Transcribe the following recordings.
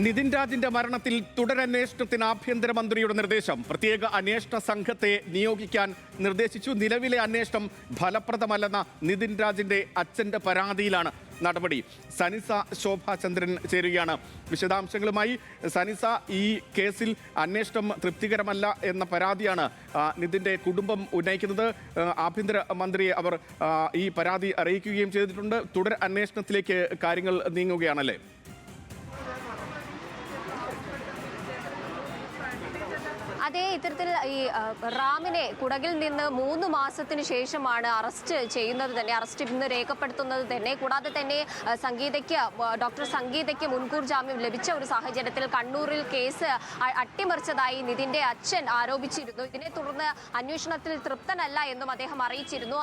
നിതിൻ രാജിന്റെ മരണത്തിൽ തുടരന്വേഷണത്തിന് ആഭ്യന്തരമന്ത്രിയുടെ നിർദ്ദേശം. പ്രത്യേക അന്വേഷണ സംഘത്തെ നിയോഗിക്കാൻ നിർദ്ദേശിച്ചു. നിലവിലെ അന്വേഷണം ഫലപ്രദമല്ലെന്ന നിതിൻ രാജിന്റെ അച്ഛന്റെ പരാതിയിലാണ് നടപടി. സനിസ ശോഭാചന്ദ്രൻ ചേരുകയാണ് വിശദാംശങ്ങളുമായി. സനിസ, ഈ കേസിൽ അന്വേഷണം തൃപ്തികരമല്ല എന്ന പരാതിയാണ് നിതിന്റെ കുടുംബം ഉന്നയിക്കുന്നത്. ആഭ്യന്തര മന്ത്രിയെ അവർ ഈ പരാതി അറിയിക്കുകയും ചെയ്തിട്ടുണ്ട്. തുടർ അന്വേഷണത്തിലേക്ക് കാര്യങ്ങൾ നീങ്ങുകയാണല്ലേ? അതേ, ഇത്തരത്തിൽ ഈ റാമിനെ കുടകിൽ നിന്ന് 3 മാസത്തിന് ശേഷമാണ് അറസ്റ്റ് ചെയ്യുന്നത് തന്നെ, അറസ്റ്റ് ഇന്ന് രേഖപ്പെടുത്തുന്നത് തന്നെ. കൂടാതെ തന്നെ ഡോക്ടർ സംഗീതയ്ക്ക് മുൻകൂർ ജാമ്യം ലഭിച്ച ഒരു സാഹചര്യത്തിൽ കണ്ണൂരിൽ കേസ് അട്ടിമറിച്ചതായി നിതിന്റെ അച്ഛൻ ആരോപിച്ചിരുന്നു. ഇതിനെ തുടർന്ന് അന്വേഷണത്തിൽ തൃപ്തനല്ല എന്നും അദ്ദേഹം അറിയിച്ചിരുന്നു.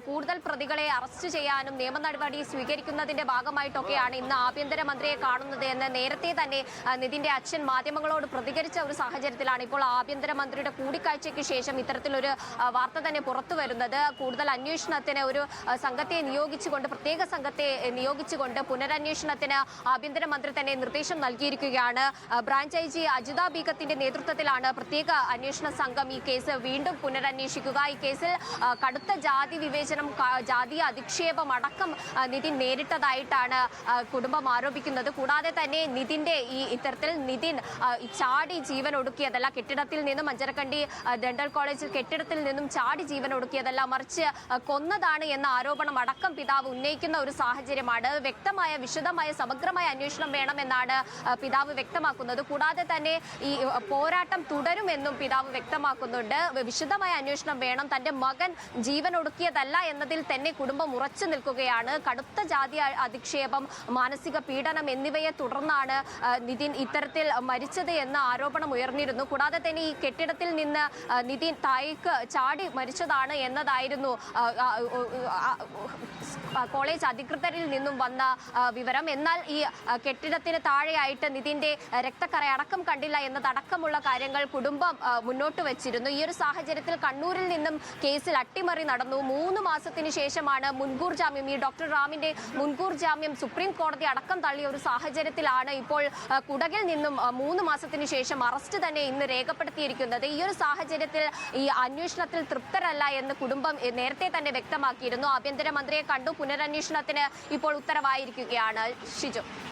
കൂടുതൽ പ്രതികളെ അറസ്റ്റ് ചെയ്യാനും നിയമ നടപടി സ്വീകരിക്കുന്നതിന്റെ ഭാഗമായിട്ടൊക്കെയാണ് ഇന്ന് ആഭ്യന്തരമന്ത്രിയെ കാണുന്നത് എന്ന് നേരത്തെ തന്നെ നിതിന്റെ അച്ഛൻ മാധ്യമങ്ങളോട് പ്രതികരിച്ച ഒരു സാഹചര്യത്തിലാണ് ഇപ്പോൾ ആഭ്യന്തരമന്ത്രിയുടെ കൂടിക്കാഴ്ചയ്ക്ക് ശേഷം ഇത്തരത്തിലൊരു വാർത്ത തന്നെ പുറത്തു വരുന്നത്. കൂടുതൽ അന്വേഷണത്തിന് ഒരു സംഘത്തെ നിയോഗിച്ചുകൊണ്ട്, പ്രത്യേക സംഘത്തെ നിയോഗിച്ചുകൊണ്ട് പുനരന്വേഷണത്തിന് ആഭ്യന്തരമന്ത്രി തന്നെ നിർദ്ദേശം നൽകിയിരിക്കുകയാണ്. ബ്രാഞ്ച് ഐ ജി അജിത ബീഗത്തിന്റെ നേതൃത്വത്തിലാണ് പ്രത്യേക അന്വേഷണ സംഘം ഈ കേസ് വീണ്ടും പുനരന്വേഷിക്കുക. ഈ കേസിൽ കടുത്ത ജാതി വിവേചനം, ജാതീയ അധിക്ഷേപം അടക്കം നിതിൻ നേരിട്ടതായിട്ടാണ് കുടുംബം ആരോപിക്കുന്നത്. കൂടാതെ തന്നെ നിതിന്റെ ഇത്തരത്തിൽ നിതിൻ ചാടി ജീവൻ ഒടുക്കിയതല്ല, കെട്ടിടത്തിൽ നിന്നും അഞ്ചരക്കണ്ടി ഡെന്റൽ കോളേജിൽ കെട്ടിടത്തിൽ നിന്നും ചാടി ജീവൻ ഒടുക്കിയതല്ല, മറിച്ച് കൊന്നതാണ് എന്ന ആരോപണം അടക്കം പിതാവ് ഉന്നയിക്കുന്ന ഒരു സാഹചര്യമാണ്. വ്യക്തമായ, വിശദമായ, സമഗ്രമായ അന്വേഷണം വേണമെന്നാണ് പിതാവ് വ്യക്തമാക്കുന്നത്. കൂടാതെ തന്നെ ഈ പോരാട്ടം തുടരുമെന്നും പിതാവ് വ്യക്തമാക്കുന്നുണ്ട്. വിശദമായ അന്വേഷണം വേണം. തന്റെ മകൻ ജീവൻ ഒടുക്കിയതല്ല എന്നതിൽ തന്നെ കുടുംബം ഉറച്ചു നിൽക്കുകയാണ്. കടുത്ത ജാതി അധിക്ഷേപം, മാനസിക പീഡനം എന്നിവയെ തുടർന്നാണ് നിതിൻ ഇത്തരത്തിൽ മരിച്ചത് എന്ന ആരോപണം ഉയർന്നിരുന്നു. കൂടാതെ തന്നെ ഈ കെട്ടിടത്തിൽ നിന്ന് നിതിൻ താഴേക്ക് ചാടി മരിച്ചതാണ് എന്നതായിരുന്നു കോളേജ് അധികൃതരിൽ നിന്നും വന്ന വിവരം. എന്നാൽ ഈ കെട്ടിടത്തിന് താഴെയായിട്ട് നിതിന്റെ രക്തക്കറ അടക്കം കണ്ടില്ല എന്നതടക്കമുള്ള കാര്യങ്ങൾ കുടുംബം മുന്നോട്ട് വെച്ചിരുന്നു. ഈ ഒരു സാഹചര്യത്തിൽ കണ്ണൂരിൽ നിന്നും കേസിൽ അട്ടിമറി നടന്നു. 3 മാസത്തിന് ശേഷമാണ് മുൻകൂർ ജാമ്യം, ഈ ഡോക്ടർ റാമിന്റെ മുൻകൂർ ജാമ്യം സുപ്രീം കോടതി അടക്കം തള്ളിയ ഒരു സാഹചര്യത്തിലാണ് ഇപ്പോൾ കുടകിൽ നിന്നും 3 മാസത്തിന് ശേഷം അറസ്റ്റ് തന്നെ ഇന്ന് രേഖപ്പെടുത്തിയിരിക്കുന്നത്. ഈ ഒരു സാഹചര്യത്തിൽ ഈ അന്വേഷണത്തിൽ തൃപ്തരല്ല എന്ന് കുടുംബം നേരത്തെ തന്നെ വ്യക്തമാക്കിയിരുന്നു. ആഭ്യന്തരമന്ത്രിയെ കണ്ടു പുനരന്വേഷണത്തിന് ഇപ്പോൾ ഉത്തരവായിരിക്കുകയാണ്. ഷിജു.